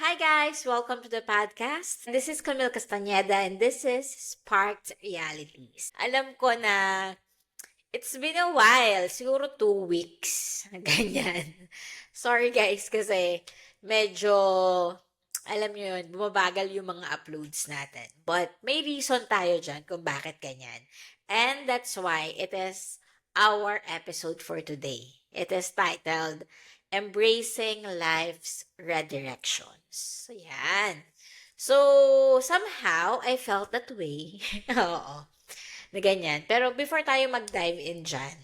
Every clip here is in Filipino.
Hi guys, welcome to the podcast. This is Camille Castañeda and this is Sparked Realities. Alam ko na it's been a while, siguro 2 weeks, ganyan. Sorry guys kasi medyo, alam nyo yun, bumabagal yung mga uploads natin. But may reason tayo dyan kung bakit ganyan. And that's why it is our episode for today. It is titled Embracing Life's Redirections. So, yan. So, somehow, I felt that way. Oo. Na ganyan. Pero before tayo mag-dive in dyan,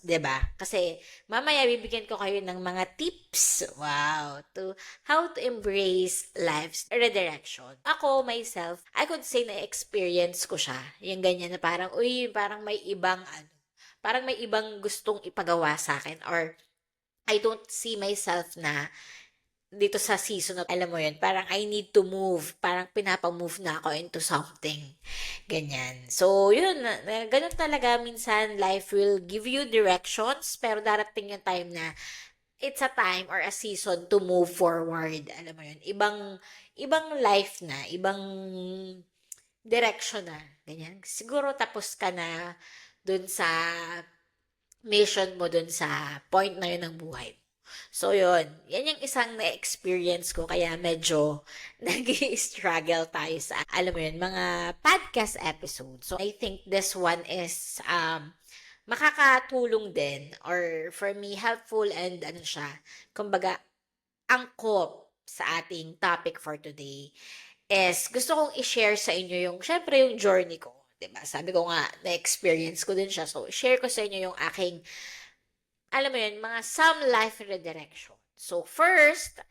'di ba? Kasi mamaya bibigyan ko kayo ng mga tips, wow, to how to embrace life's redirection. Ako, myself, I could say na experience ko siya. Yung ganyan na parang, uy, parang may ibang parang may ibang gustong ipagawa sa akin or I don't see myself na dito sa season na, alam mo yun, parang I need to move. Parang pinapamove na ako into something. Ganyan. So, yun, ganun talaga. Minsan, life will give you directions, pero darating yung time na it's a time or a season to move forward. Alam mo yun, ibang life na, ibang direction na. Ganyan. Siguro tapos ka na dun sa mission mo dun sa point na yun ng buhay. So, yun. Yan yung isang na-experience ko. Kaya medyo nag-struggle tayo sa, alam mo yun, mga podcast episodes. So, I think this one is makakatulong din or for me, helpful and ano siya, kumbaga, angkop sa ating topic for today is gusto kong i-share sa inyo yung, syempre, yung journey ko. 'Di ba? Sabi ko nga, na-experience ko din siya. So, share ko sa inyo yung aking alam mo yun, mga some life redirection. So, first,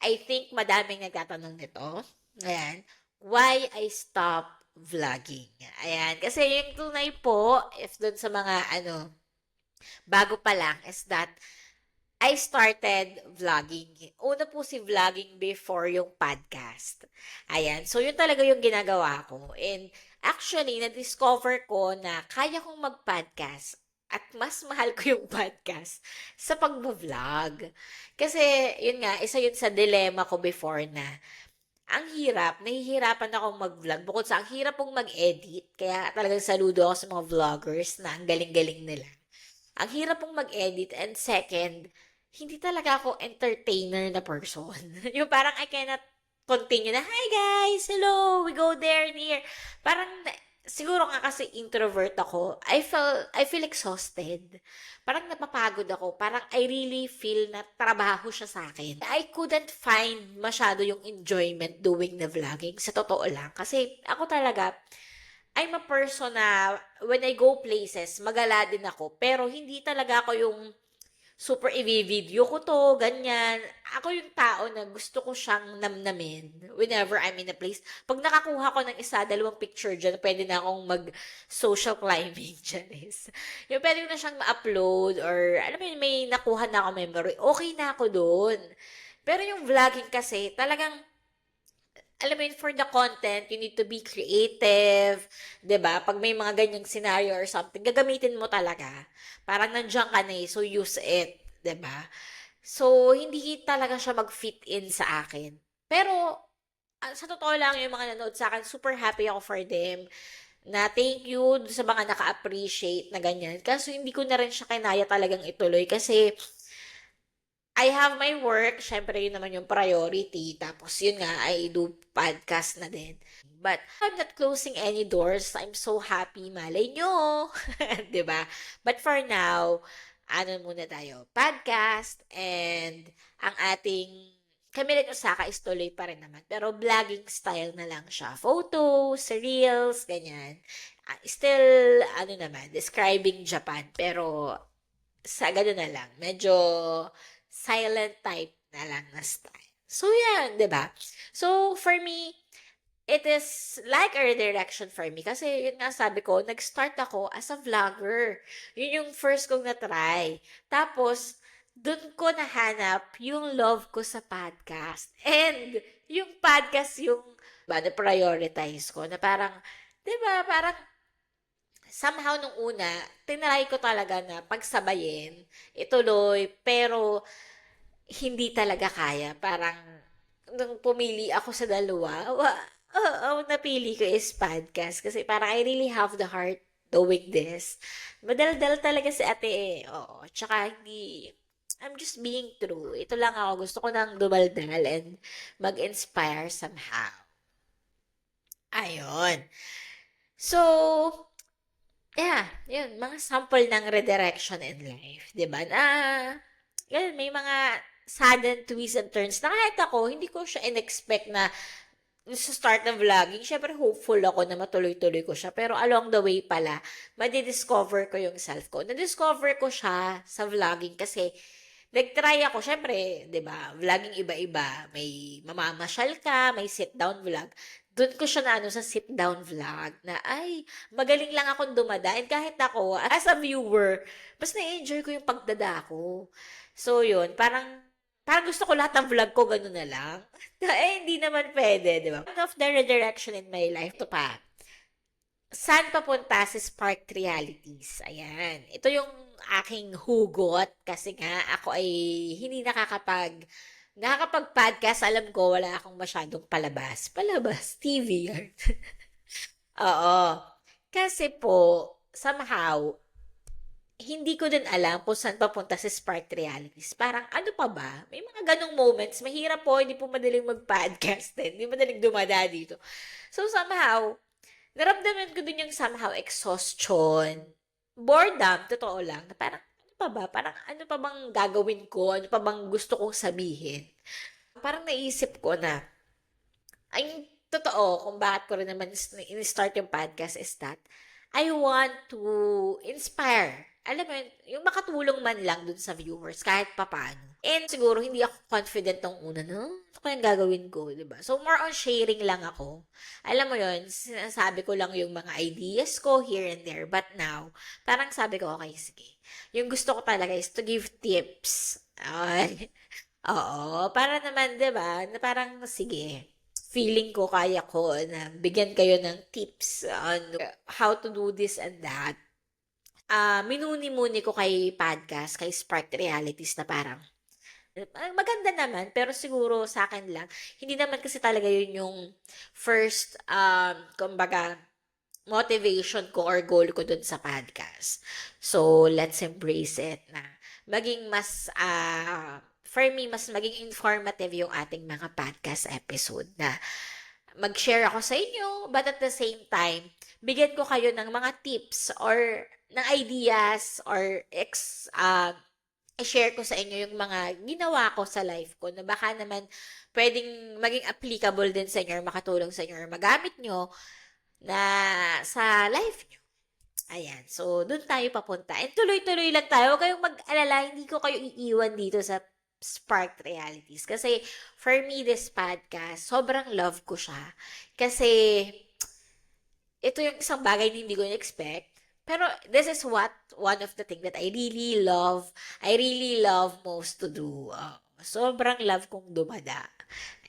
I think madaming nagtatanong nito. Ayan. Why I stop vlogging. Ayan. Kasi yung tunay po, if dun sa mga, bago pa lang, is that I started vlogging. Una po si vlogging before yung podcast. Ayan. So, yun talaga yung ginagawa ko. And actually, na-discover ko na kaya kong mag-podcast at mas mahal ko yung podcast sa pag-vlog. Kasi, yun nga, isa yun sa dilemma ko before na ang hirap, nahihirapan akong mag-vlog. Bukod sa ang hirap pong mag-edit, kaya talagang saludo ako sa mga vloggers na ang galing-galing nila. Ang hirap pong mag-edit and second, hindi talaga ako entertainer na person. Yung parang I cannot continue na, hi guys, hello, we go there and here. Parang, siguro nga kasi introvert ako, I feel exhausted. Parang napapagod ako. Parang I really feel na trabaho siya sa akin. I couldn't find masyado yung enjoyment doing the vlogging. Sa totoo lang. Kasi ako talaga, I'm a person na when I go places, magala din ako. Pero hindi talaga ako yung super i-video ko to, ganyan. Ako yung tao na gusto ko siyang namnamin whenever I'm in a place. Pag nakakuha ko ng isa, dalawang picture dyan, pwede na akong mag-social climbing dyan is. Yung pwede ko na siyang ma-upload or, alam mo yun, may nakuha na ako memory. Okay na ako doon. Pero yung vlogging kasi, talagang alam mo yun, for the content, you need to be creative, 'di ba? Pag may mga ganyang scenario or something, gagamitin mo talaga. Parang nandiyan ka na eh, so use it, 'di ba? So, hindi talaga siya mag-fit in sa akin. Pero, sa totoo lang, yung mga nanood sa akin, super happy ako for them. Na thank you dun sa mga naka-appreciate na ganyan. Kaso hindi ko na rin siya kinaya talagang ituloy kasi I have my work, syempre yun naman yung priority. Tapos yun nga, I do podcast na din. But I'm not closing any doors. I'm so happy. Malay nyo. 'Di ba? But for now, ano muna tayo, podcast and ang ating Camille Osaka is tuloy pa rin naman. Pero vlogging style na lang siya. Photos, reels, ganyan. Still, ano naman, describing Japan. Pero sa gano'n na lang. Medyo silent type na lang na style. So, yan, 'di ba? So, for me, it is like a redirection for me. Kasi, yun nga sabi ko, nag-start ako as a vlogger. Yun yung first kong na-try. Tapos, dun ko nahanap yung love ko sa podcast. And, yung podcast yung, ba, na-prioritize ko na parang, 'di ba, parang somehow nung una, tinry ko talaga na pagsabayin, ituloy, pero hindi talaga kaya. Parang nung pumili ako sa dalawa, ang napili ko is podcast. Kasi parang I really have the heart doing this. Madaldal talaga si ate eh. Oo. Tsaka hindi, I'm just being true. Ito lang ako. Gusto ko nang dumaldal and mag-inspire somehow. Ayun. So, yeah, yun, mga sample ng redirection in life, 'di ba? Na, yun, may mga sudden twists and turns na kahit ako, hindi ko siya in-expect na sa start ng vlogging, syempre hopeful ako na matuloy-tuloy ko siya. Pero along the way pala, madidiscover ko yung self ko. Na-discover ko siya sa vlogging kasi nag-try ako, syempre, 'di ba? Vlogging iba-iba. May mamamasyal ka, may sit-down vlog. Doon ko siya na ano sa sit-down vlog na ay, magaling lang akong dumada. And kahit ako, as a viewer, mas na-enjoy ko yung pagdada ko. So, yun, parang gusto ko lahat ng vlog ko gano'n na lang. Eh, hindi naman puwede, 'di ba? One of the redirection in my life, 'to pa. Saan papunta si Spark Realities? Ayan. Ito yung aking hugot kasi nga ako ay hindi nakakapag-podcast. Alam ko, wala akong masyadong palabas. Palabas, TV. Oo. Kasi po, somehow, hindi ko din alam kung saan papunta si Spark Realities. Parang ano pa ba? May mga ganong moments. Mahirap po, hindi po madaling mag-podcast din. Hindi madaling dumada dito. So somehow, naramdaman ko din yung somehow exhaustion, boredom, totoo lang, na parang ano pa ba? Parang ano pa bang gagawin ko? Ano pa bang gusto kong sabihin? Parang naisip ko na, ay, totoo, kung bakit ko rin naman in-start yung podcast is that I want to inspire. Alam mo yun, yung makatulong man lang dun sa viewers kahit papaano. And siguro hindi ako confident nung una na, ano kayang gagawin ko, di ba? So more on sharing lang ako. Alam mo yun, sinasabi ko lang yung mga ideas ko here and there. But now, parang sabi ko, okay, sige. Yung gusto ko talaga is to give tips. Ay, oo, para naman, di ba, na parang, sige, feeling ko kaya ko na bigyan kayo ng tips on how to do this and that. Minuni-muni ko kay podcast, kay Spark Realities na parang, maganda naman, pero siguro sa akin lang, hindi naman kasi talaga yun yung first, kumbaga, motivation ko or goal ko dun sa podcast. So, let's embrace it na maging mas, for me, mas maging informative yung ating mga podcast episode na mag-share ako sa inyo, but at the same time, bigyan ko kayo ng mga tips or ng ideas or i-share ko sa inyo yung mga ginawa ko sa life ko na baka naman pwedeng maging applicable din sa inyo or makatulong sa inyo or magamit nyo na sa life nyo. Ayan. So, dun tayo papunta. And tuloy-tuloy lang tayo. Huwag kayong mag-alala. Hindi ko kayo iiwan dito sa Sparked Realities. Kasi, for me, this podcast, sobrang love ko siya. Kasi, ito yung isang bagay na hindi ko expect. Pero, this is one of the things that I really love most to do. Sobrang love kong dumada.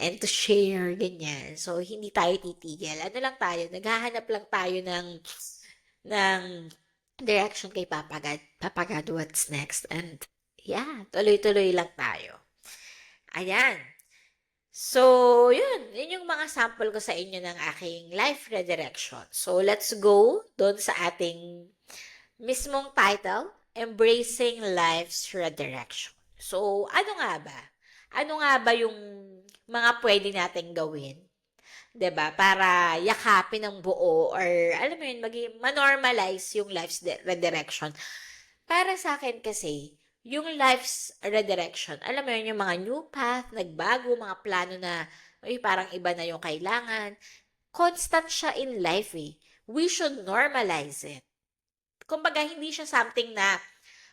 And to share, ganyan. So, hindi tayo titigil. Ano lang tayo, naghahanap lang tayo ng direction kay Papa God. Papa God, what's next? And, yeah, tuloy-tuloy lang tayo. Ayan. So, yun. Yun yung mga sample ko sa inyo ng aking life redirection. So, let's go doon sa ating mismong title, Embracing Life's Redirection. So, ano nga ba? Ano nga ba yung mga pwede nating gawin? 'Di ba? Para yakapin ng buo or alam mo yun, ma-normalize yung life's redirection. Para sa akin kasi, yung life's redirection, alam mo yun, yung mga new path, nagbago, mga plano na, ay, parang iba na yung kailangan. Constant siya in life eh. We should normalize it. Kumbaga, hindi siya something na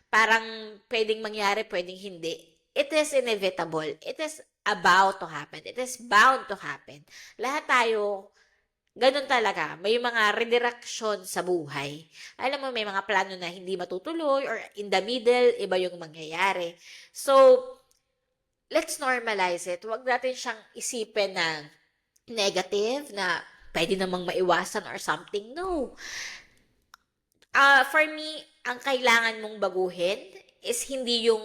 parang pwedeng mangyari, pwedeng hindi. It is inevitable. It is about to happen. It is bound to happen. Lahat tayo, ganun talaga. May mga redirection sa buhay. Alam mo, may mga plano na hindi matutuloy or in the middle, iba yung mangyayari. So, let's normalize it. Huwag natin siyang isipin na negative, na pwede namang maiwasan or something. No. For me, ang kailangan mong baguhin is hindi yung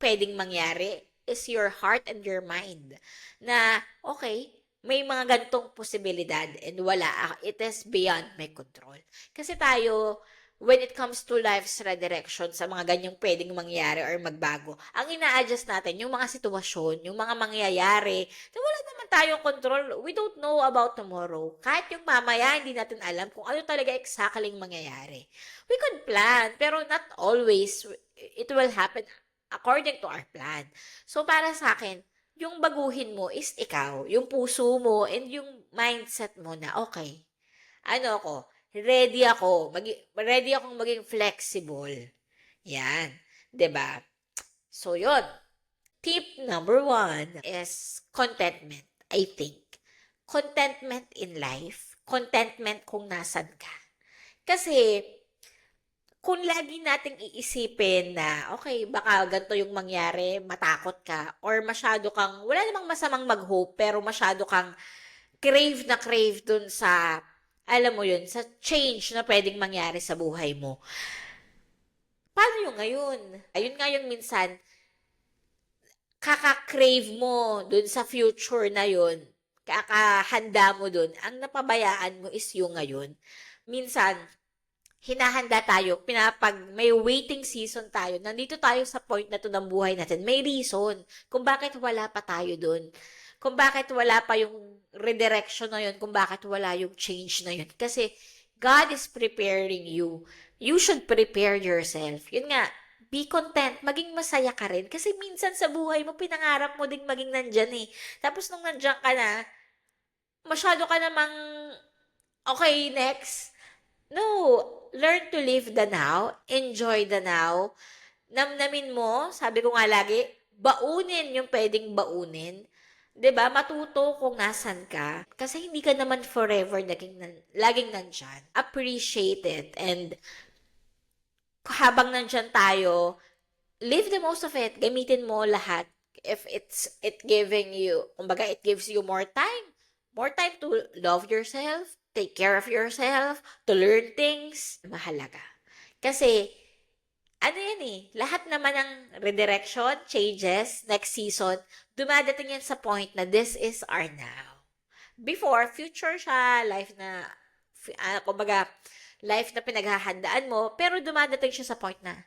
pwedeng mangyari. is your heart and your mind. Na, okay, may mga gantong posibilidad and wala, it is beyond my control. Kasi tayo, when it comes to life's redirection, sa mga ganyang pwedeng mangyari or magbago, ang ina-adjust natin, yung mga sitwasyon, yung mga mangyayari, na wala naman tayong control. We don't know about tomorrow. Kahit yung mamaya, hindi natin alam kung ano talaga exactly mangyayari. We could plan, pero not always it will happen according to our plan. So, para sa akin, yung baguhin mo is ikaw, yung puso mo, and yung mindset mo na, okay, ano ako, ready akong maging flexible. Yan. 'Di ba? So, yun. Tip number 1 is contentment, I think. Contentment in life. Contentment kung nasan ka. Kasi, kung lagi nating iisipin na, okay, baka ganito yung mangyari, matakot ka, or masyado kang, wala namang masamang mag-hope, pero masyado kang crave na crave dun sa, alam mo yun, sa change na pwedeng mangyari sa buhay mo. Paano yung ngayon? Ayun nga yung minsan, kaka-crave mo dun sa future na yun, kakahanda mo dun, ang napabayaan mo is yung ngayon. Minsan, hinahanda tayo, may waiting season tayo, nandito tayo sa point na to ng buhay natin, may reason kung bakit wala pa tayo dun. Kung bakit wala pa yung redirection na yun, kung bakit wala yung change na yun. Kasi, God is preparing you. You should prepare yourself. Yun nga, be content, maging masaya ka rin. Kasi minsan sa buhay mo, pinangarap mo ding maging nandyan eh. Tapos nung nandyan ka na, masyado ka namang, okay, next. No, learn to live the now, enjoy the now. Namnamin mo, sabi ko nga lagi, baunin yung pwedeng baunin. 'Di ba? Matuto kung nasan ka. Kasi hindi ka naman forever laging nandyan. Appreciate it. And habang nandyan tayo, live the most of it. Gamitin mo lahat. If it giving you, kumbaga, it gives you more time. More time to love yourself, take care of yourself, to learn things. Mahalaga. Kasi, ano yan eh, lahat naman ng redirection, changes, next season, dumadating yan sa point na this is our now. Before, future siya, kumbaga, life na pinaghahandaan mo, pero dumadating siya sa point na,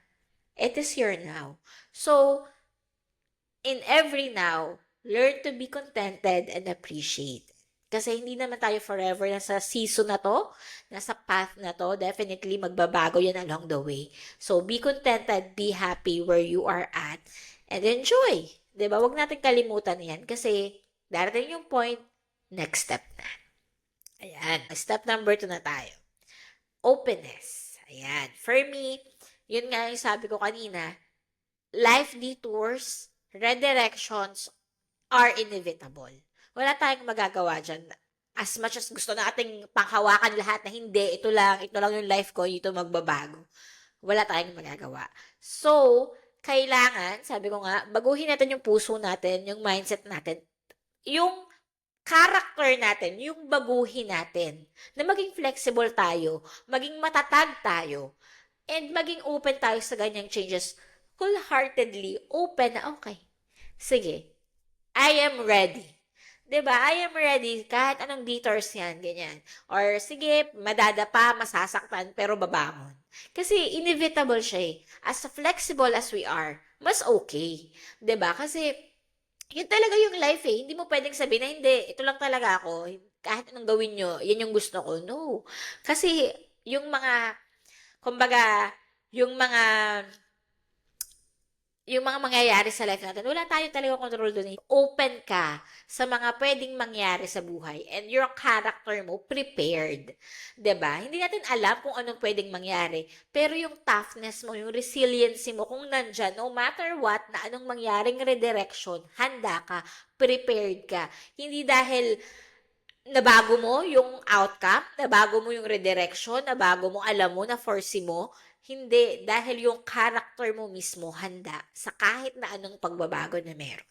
it is your now. So, in every now, learn to be contented and appreciate. Kasi hindi naman tayo forever nasa season na to, nasa path na to, definitely magbabago yan along the way. So, be contented, be happy where you are at, and enjoy. 'Di ba? Huwag natin kalimutan yan kasi darating yung point, next step na. Ayan. Step number 2 na tayo. Openness. Ayan. For me, yun nga yung sabi ko kanina, life detours, redirections are inevitable. Wala tayong magagawa dyan. As much as gusto nating panghawakan lahat na hindi, ito lang yung life ko, ito magbabago. Wala tayong magagawa. So, kailangan, sabi ko nga, baguhin natin yung puso natin, yung mindset natin, yung character natin, yung baguhin natin, na maging flexible tayo, maging matatag tayo, and maging open tayo sa ganyang changes, wholeheartedly open na, okay, sige, I am ready. 'Di ba? I am ready kahit anong detours 'yan, ganyan. Or sige, madadapa, masasaktan, pero babangon. Kasi inevitable siya eh. As flexible as we are, mas okay. 'Di ba? Kasi yun talaga yung life eh. Hindi mo pwedeng sabihin na hindi, ito lang talaga ako. Kahit anong gawin nyo, yan yung gusto ko. No. Kasi yung mga, kumbaga, yung mga mangyayari sa life natin, wala tayo talaga control doon. Open ka sa mga pwedeng mangyari sa buhay and your character mo prepared. 'Di ba? Hindi natin alam kung anong pwedeng mangyari, pero yung toughness mo, yung resiliency mo, kung nandyan, no matter what, na anong mangyaring redirection, handa ka, prepared ka. Hindi dahil nabago mo yung outcome, nabago mo yung redirection, nabago mo, alam mo, na-foresee mo, hindi, dahil yung character mo mismo handa sa kahit na anong pagbabago na meron.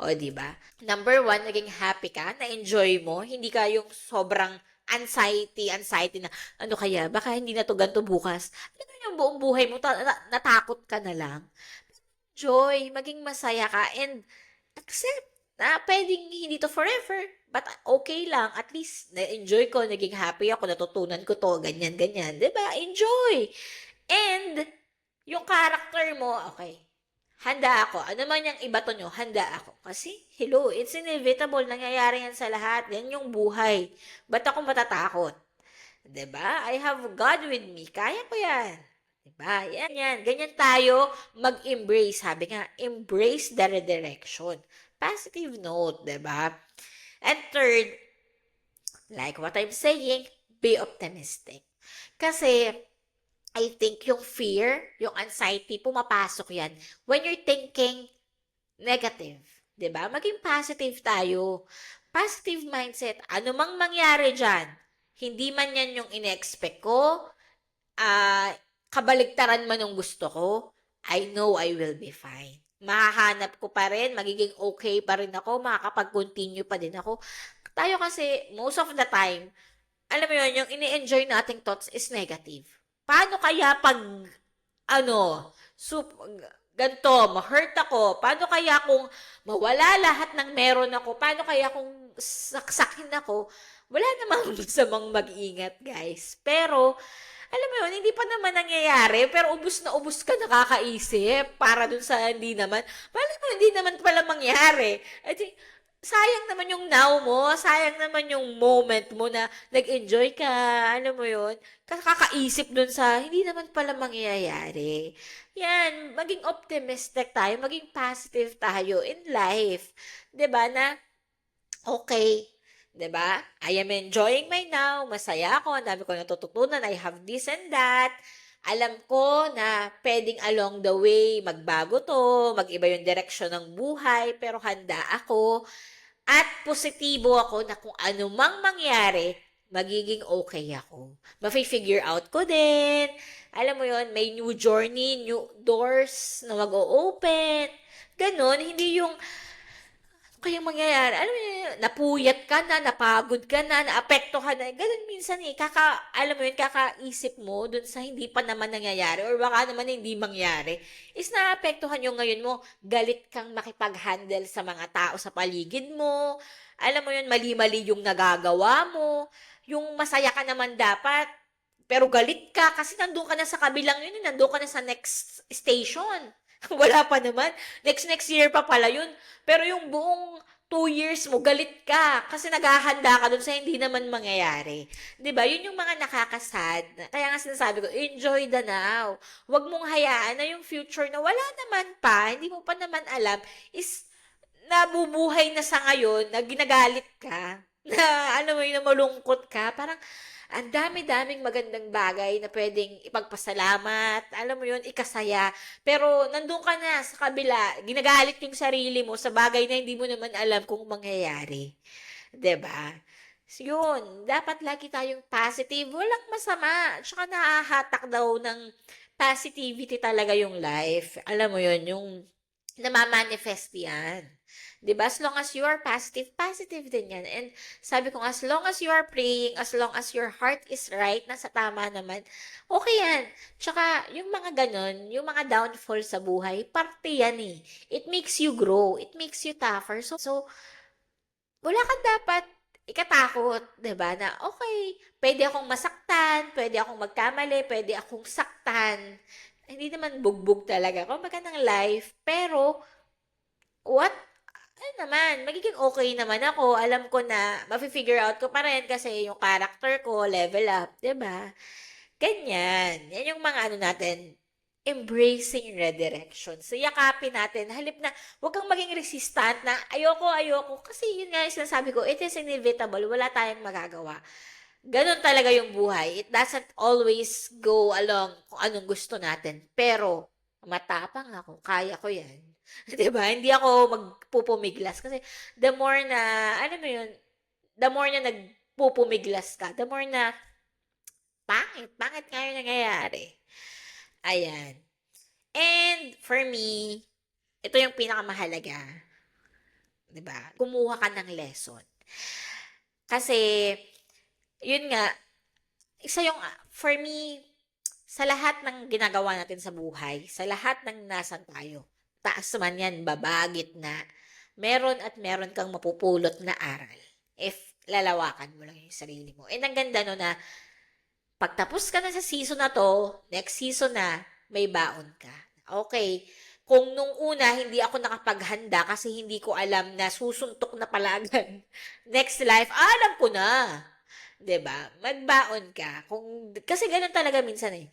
O, di ba? Number 1, naging happy ka, na-enjoy mo, hindi ka yung sobrang anxiety na, ano kaya, baka hindi na to ganito bukas. Ano yung buong buhay mo, natakot ka na lang. Joy, maging masaya ka and accept na puwedeng hindi 'to forever, but okay lang at least na-enjoy ko, naging happy ako, natutunan ko 'to, ganyan, ganyan, 'di ba? Enjoy! And yung character mo, okay, handa ako. Ano man yang ibato nyo, handa ako. Kasi, hello, it's inevitable, nangyayari yan sa lahat. Yan yung buhay. Ba't ako matatakot? 'Di ba? I have God with me. Kaya ko 'yan. 'Di ba? Yan. Ganyan tayo mag-embrace. Sabi nga, embrace the redirection. Positive note, 'di ba? And third, like what I'm saying, be optimistic. Kasi I think yung fear, yung anxiety, pumapasok yan when you're thinking negative. 'Di ba? Maging positive tayo. Positive mindset. Ano mang mangyari dyan, hindi man yan yung ine-expect ko, kabaligtaran man yung gusto ko, I know I will be fine. Mahahanap ko pa rin, magiging okay pa rin ako, makakapag-continue pa din ako. Tayo kasi, most of the time, alam mo yun, yung ini-enjoy nating thoughts is negative. Paano kaya pag, ano, ganito, ma-hurt ako, paano kaya kung mawala lahat ng meron ako, paano kaya kung saksakin ako, wala namang masamang mag-ingat, guys. Pero, alam mo yun, hindi pa naman nangyayari, pero ubus na ubus ka nakakaisip para dun sa hindi naman. Paano mo hindi naman pala mangyari? Eh di, sayang naman yung now mo, sayang naman yung moment mo na nag-enjoy ka, alam mo yun, kakakaisip dun sa hindi naman pala mangyayari. Yan, maging optimistic tayo, maging positive tayo in life. 'Di ba na okay, 'di ba? I am enjoying my now, masaya ako, ang dami ko natututunan, I have this and that. Alam ko na puwedeng along the way magbago 'to, mag-iba yung direksyon ng buhay, pero handa ako at positibo ako na kung ano mang mangyari, magiging okay ako. Mafi-figure out ko din. Alam mo yon, may new journey, new doors na mag-o-open. Gano'n, hindi yung kayang mangyayari, alam mo yun, napuyat ka na, napagod ka na, naapektuhan na, ganun minsan eh, alam mo yun, kakaisip mo dun sa hindi pa naman nangyayari or baka naman hindi mangyari, is naapektuhan yung ngayon mo, galit kang makipag-handle sa mga tao sa paligid mo, alam mo yun, mali-mali yung nagagawa mo, yung masaya ka naman dapat, pero galit ka kasi nandun ka na sa kabilang yun, nandun ka na sa next station. Wala pa naman. Next year pa pala yun. Pero yung buong 2 years mo, galit ka. Kasi naghahanda ka dun sa hindi naman mangyayari. 'Di ba? Yun yung mga nakakasad. Kaya nga sinasabi ko, enjoy the now. Huwag mong hayaan na yung future na wala naman pa, hindi mo pa naman alam, is nabubuhay na sa ngayon, na ginagalit ka, na ano mo yun, na malungkot ka, parang ang dami-daming magandang bagay na pwedeng ipagpasalamat, alam mo yun, ikasaya. Pero nandun ka na sa kabila, ginagalit yung sarili mo sa bagay na hindi mo naman alam kung mangyayari. 'Di ba? So, yun, dapat lagi tayong positive, walang masama. Tsaka nahahatak daw ng positivity talaga yung life. Alam mo yun, yung namamanifest yan. 'Di ba? As long as you are positive, positive din yan. And sabi ko, as long as you are praying, as long as your heart is right, nasa tama naman, okay yan. Tsaka, yung mga ganon, yung mga downfall sa buhay, parte yan eh. It makes you grow. It makes you tougher. So, wala kang dapat ikatakot, 'di ba? Na okay, pwede akong masaktan, pwede akong magkamali, pwede akong saktan. Hindi naman bugbog talaga ako, ng life. Pero what ano naman, magiging okay naman ako. Alam ko na mafi-figure out ko pa rin kasi yung character ko level up, 'di ba? Ganyan. Yan yung mga ano natin, embracing redirection. So, yakapin natin. Halip na, huwag kang maging resistant na ayoko, ayoko. Kasi yun nga yung sinasabi ko, it is inevitable. Wala tayong magagawa. Ganon talaga yung buhay. It doesn't always go along kung anong gusto natin. Pero, matapang ako. Kaya ko yan. 'Di ba? Hindi ako magpupumiglas. Kasi, the more na, ano mo yun, the more na nagpupumiglas ka, the more na pangit nga yung nangyayari. Ayan. And for me, ito yung pinakamahalaga, 'di ba? Kumuha ka ng lesson. Kasi yun nga, isa yung for me sa lahat ng ginagawa natin sa buhay, sa lahat ng nasan tayo. taas man yan, baba, gitna, meron at meron kang mapupulot na aral if lalawakan mo lang yung sarili mo. And ang ganda no na pagtapos ka na sa season na 'to, next season na, may baon ka. Okay. Kung nung una hindi ako nakapaghanda kasi hindi ko alam na susuntok na pala agad next life, alam ko na. 'Di ba? Magbaon ka. Kasi gano'n talaga minsan, eh.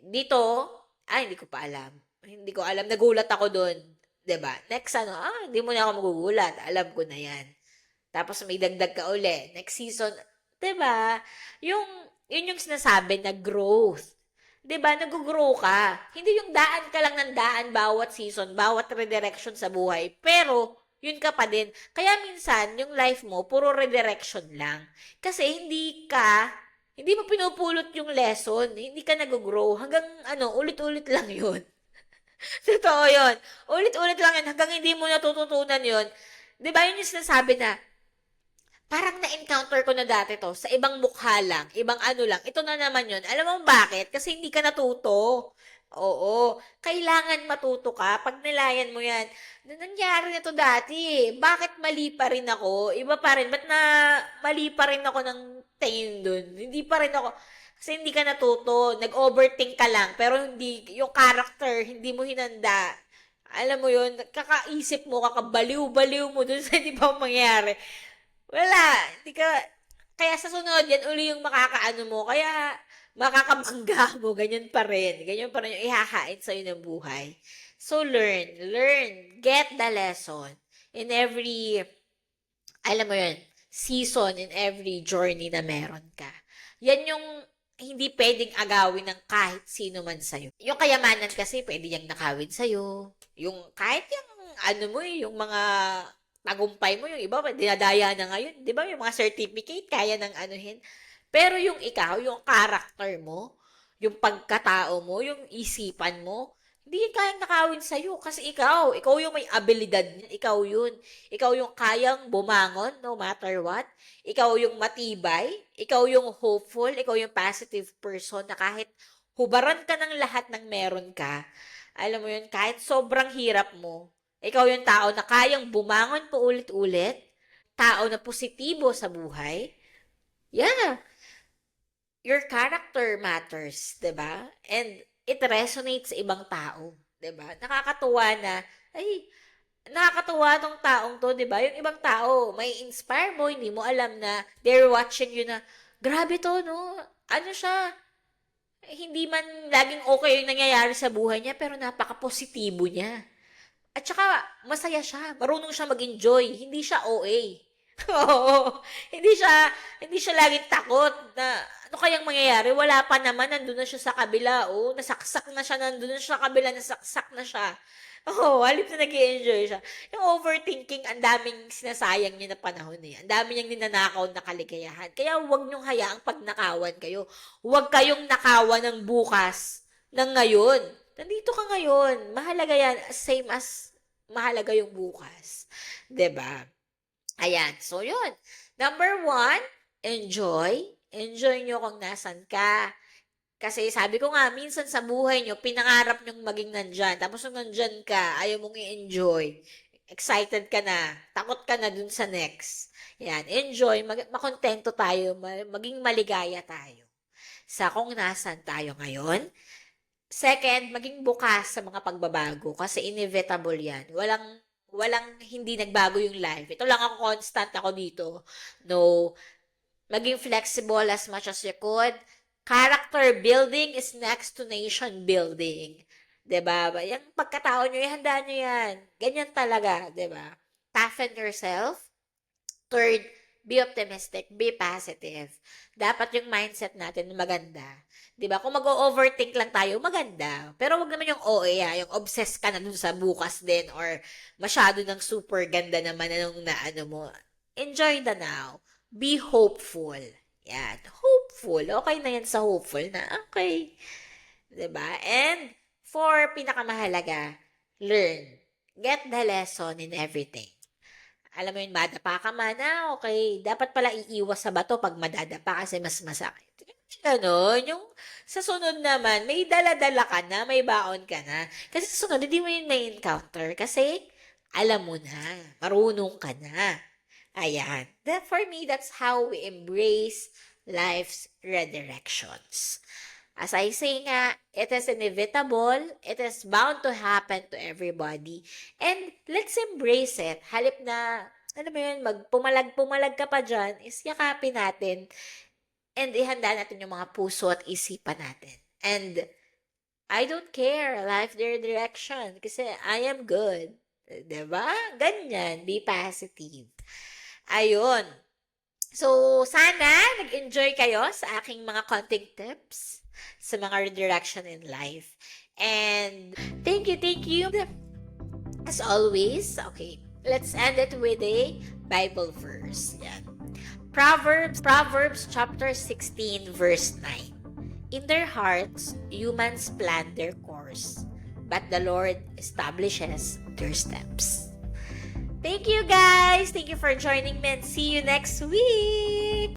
Dito, hindi ko pa alam. Hindi ko alam, nagulat ako do'n, 'di ba? Next ano, hindi mo na ako magugulat, alam ko na 'yan. Tapos may dagdag ka uli, next season, 'di ba? Yun yung sinasabi na growth. 'Di ba? Nag-grow ka. Hindi yung daan ka lang ng daan bawat season, bawat redirection sa buhay. Pero, yun ka pa din. Kaya minsan, yung life mo, puro redirection lang. Kasi hindi mo pinupulot yung lesson. Hindi ka nag-grow. Hanggang, ulit-ulit lang yun. Totoo yun. Ulit-ulit lang yun. Hanggang hindi mo natututunan yun. 'Di ba yun yung sinasabi na, parang na-encounter ko na dati 'to, sa ibang mukha lang, ibang ano lang, ito na naman 'yun. Alam mo bakit? Kasi hindi ka natuto. Oo, kailangan matuto ka 'pag nilayan mo 'yan. Nangyari na 'to dati, eh, bakit mali pa rin ako? Iba pa rin, ba't mali pa rin ako ng tingin dun? Hindi pa rin ako kasi hindi ka natuto, nag-overthink ka lang, pero hindi yung character hindi mo hinanda. Alam mo 'yun, kakaisip mo, kakabaliw-baliw mo dun sa hindi pa mangyayari. Wala, hindi ka kaya sa sunod yan uli yung makakaano mo, kaya makakabangga mo, ganyan pa rin. Ganyan pa rin yung ihahain sa'yo ng buhay. So, learn, get the lesson in every, alam mo yun, season, in every journey na meron ka. Yan yung hindi pwedeng agawin ng kahit sino man sa'yo. Yung kayamanan kasi pwede niyang nakawin sa'yo. Yung kahit yung ano mo yung mga tagumpay mo, yung iba, dinadaya na ngayon. Di ba, yung mga certificate, kaya ng anuhin. Pero yung ikaw, yung character mo, yung pagkatao mo, yung isipan mo, hindi kayang nakawin sa'yo. Kasi ikaw yung may abilidad niyan. Ikaw yun. Ikaw yung kayang bumangon no matter what. Ikaw yung matibay. Ikaw yung hopeful. Ikaw yung positive person na kahit hubaran ka ng lahat ng meron ka, alam mo yun, kahit sobrang hirap mo, ikaw yung tao na kayang bumangon po ulit-ulit, tao na positibo sa buhay. Yeah, your character matters, 'di ba? And it resonates sa ibang tao, 'di ba? Nakakatuwa tong taong 'to, 'di ba? Yung ibang tao, may inspire mo, hindi mo alam na they're watching you na, grabe to, no? Ano siya? Hindi man laging okay yung nangyayari sa buhay niya, pero napaka-positibo niya. At saka masaya siya, marunong siya mag-enjoy, hindi siya OA. Oo, hindi siya laging takot na ano kayang mangyayari, wala pa naman, nandun na siya sa kabila, oh, nasaksak na siya, nandun na siya sa kabila, nasaksak na siya. Oo, halip na nag-enjoy siya. Yung overthinking, ang daming sinasayang niya na panahon eh. Ang dami niyang ninanakaw na kaligayahan. Kaya huwag niyong hayaang pagnakawan kayo. Huwag kayong nakawan ng bukas, ng ngayon. Nandito ka ngayon. Mahalaga yan. Same as mahalaga yung bukas. 'Di ba? Ayan. So, yun. Number one, enjoy. Enjoy nyo kung nasan ka. Kasi sabi ko nga, minsan sa buhay nyo, pinangarap nyong maging nandyan. Tapos nung nandyan ka, ayaw mong i-enjoy. Excited ka na. Takot ka na dun sa next. Yan. Enjoy. Makontento tayo. Maging maligaya tayo sa kung nasan tayo ngayon. Second, maging bukas sa mga pagbabago kasi inevitable 'yan. Walang hindi nagbago yung life. Ito lang ako, constant ako dito. No, maging flexible as much as you could. Character building is next to nation building. 'Di ba? Yung pagkatao nyo, ihanda nyo yan. Ganyan talaga, 'di ba? Toughen yourself. Third, be optimistic, be positive. Dapat yung mindset natin maganda. 'Di ba? Kung mag-overthink lang tayo, maganda. Pero wag naman yung OA, yung obsessed ka na dun sa bukas din or masyado ng super ganda naman na nung naano mo. Enjoy the now. Be hopeful. Yan. Hopeful. Okay na yan sa hopeful na. Okay. 'Di ba? And for pinakamahalaga, learn. Get the lesson in everything. Alam mo yun, madapa ka man, okay. Dapat pala iiwas sa bato pag madadapa kasi mas masakit. Gano'n, yung sa sunod naman may dala-dala ka na, may baon ka na. Kasi sa sunod hindi mo yun may-encounter kasi alam mo na, marunong ka na. Ayan. That for me, that's how we embrace life's redirections. As I say nga, it is inevitable, it is bound to happen to everybody, and let's embrace it. Halip na, alam mo yun, magpumalag-pumalag ka pa dyan, is yakapin natin and ihanda natin yung mga puso at isipan natin. And I don't care, life their direction, kasi I am good. 'Di ba? Ganyan, be positive. Ayun. So, sana nag-enjoy kayo sa aking mga konting tips sa mga redirection in life. And thank you, thank you. As always, okay, let's end it with a Bible verse. Yan. Proverbs chapter 16 verse 9. In their hearts, humans plan their course, but the Lord establishes their steps. Thank you guys. Thank you for joining me and see you next week.